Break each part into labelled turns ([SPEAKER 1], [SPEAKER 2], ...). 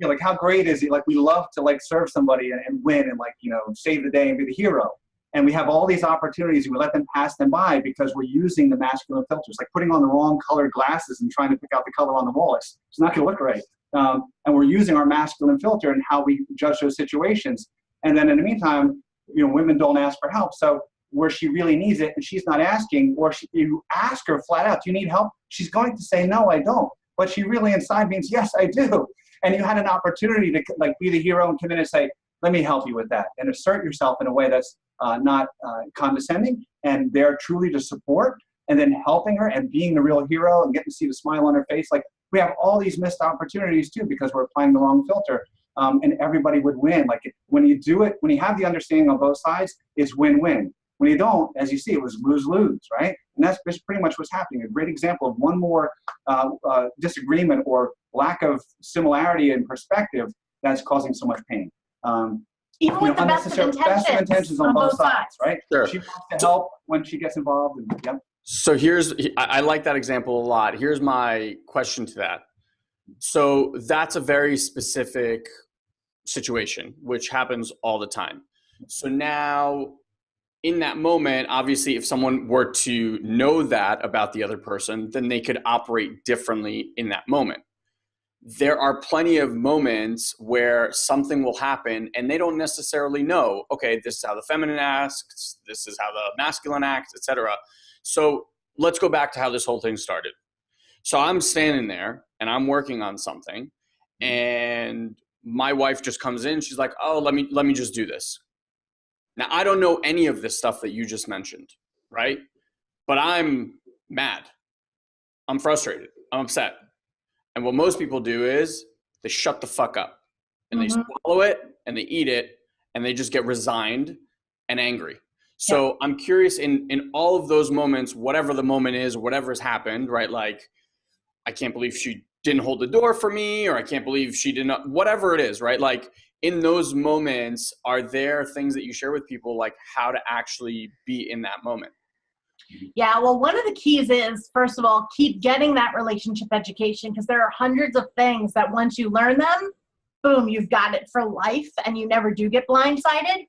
[SPEAKER 1] you know, like how great is it? Like we love to like serve somebody and win and like, you know, save the day and be the hero. And we have all these opportunities and we let them pass them by because we're using the masculine filters, like putting on the wrong colored glasses and trying to pick out the color on the wall. It's not going to look right. And we're using our masculine filter and how we judge those situations. And then in the meantime, you know, women don't ask for help. So where she really needs it and she's not asking, or you ask her flat out, do you need help? She's going to say, no, I don't. But she really inside means, yes, I do. And you had an opportunity to like be the hero and come in and say, let me help you with that, and assert yourself in a way that's not condescending and there truly to support, and then helping her and being the real hero and getting to see the smile on her face. Like we have all these missed opportunities too because we're applying the wrong filter, and everybody would win. Like when you do it, when you have the understanding on both sides, it's win-win. When you don't, as you see, it was lose-lose, right? And that's pretty much what's happening. A great example of one more disagreement or lack of similarity in perspective that's causing so much pain.
[SPEAKER 2] Even with the best of intentions
[SPEAKER 1] on both sides, right?
[SPEAKER 3] Sure.
[SPEAKER 1] She wants to help when she gets involved. And, yep.
[SPEAKER 3] So I like that example a lot. Here's my question to that. So that's a very specific situation, which happens all the time. So now in that moment, obviously, if someone were to know that about the other person, then they could operate differently in that moment. There are plenty of moments where something will happen and they don't necessarily know, okay, this is how the feminine acts, this is how the masculine acts, etc. So let's go back to how this whole thing started. So I'm standing there and I'm working on something and my wife just comes in. She's like, oh, let me just do this. Now, I don't know any of this stuff that you just mentioned, right? But I'm mad. I'm frustrated. I'm upset. And what most people do is they shut the fuck up and they swallow it and they eat it and they just get resigned and angry. So I'm curious in all of those moments, whatever the moment is, whatever has happened, right? Like, I can't believe she didn't hold the door for me, or I can't believe she didn't, whatever it is, right? Like in those moments, are there things that you share with people, like how to actually be in that moment?
[SPEAKER 2] Yeah, well, one of the keys is, first of all, keep getting that relationship education, because there are hundreds of things that once you learn them, boom, you've got it for life and you never do get blindsided.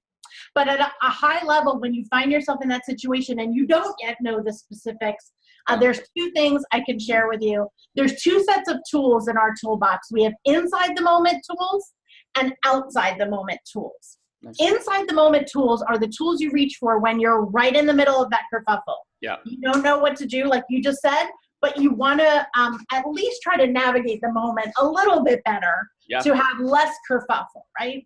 [SPEAKER 2] But at a high level, when you find yourself in that situation and you don't yet know the specifics, there's two things I can share with you. There's two sets of tools in our toolbox. We have inside the moment tools and outside the moment tools.
[SPEAKER 3] Nice. Inside
[SPEAKER 2] the moment tools are the tools you reach for when you're right in the middle of that kerfuffle.
[SPEAKER 3] Yeah.
[SPEAKER 2] You don't know what to do, like you just said, but you want to at least try to navigate the moment a little bit better to have less kerfuffle, right?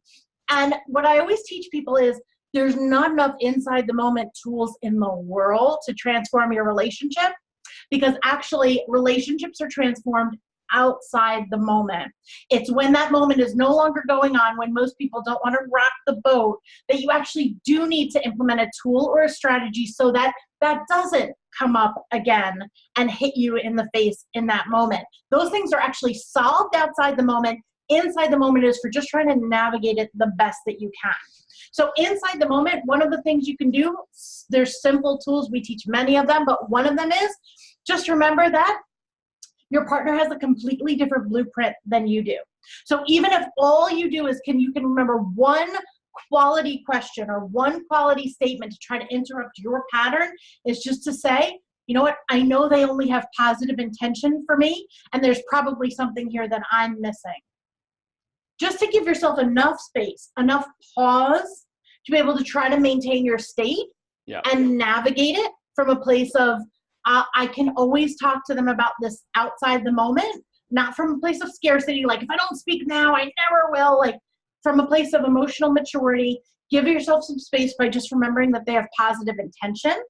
[SPEAKER 2] And what I always teach people is there's not enough inside the moment tools in the world to transform your relationship, because actually relationships are transformed outside the moment. It's when that moment is no longer going on, when most people don't want to rock the boat, that you actually do need to implement a tool or a strategy so that that doesn't come up again and hit you in the face in that moment. Those things are actually solved outside the moment. Inside the moment is for just trying to navigate it the best that you can. So inside the moment, one of the things you can do, there's simple tools, we teach many of them, but one of them is just remember that your partner has a completely different blueprint than you do. So even if all you do is you can remember one quality question or one quality statement to try to interrupt your pattern, is just to say, you know what, I know they only have positive intention for me, and there's probably something here that I'm missing. Just to give yourself enough space, enough pause to be able to try to maintain your state and navigate it from a place of, I can always talk to them about this outside the moment, not from a place of scarcity, like if I don't speak now, I never will, like from a place of emotional maturity. Give yourself some space by just remembering that they have positive intention.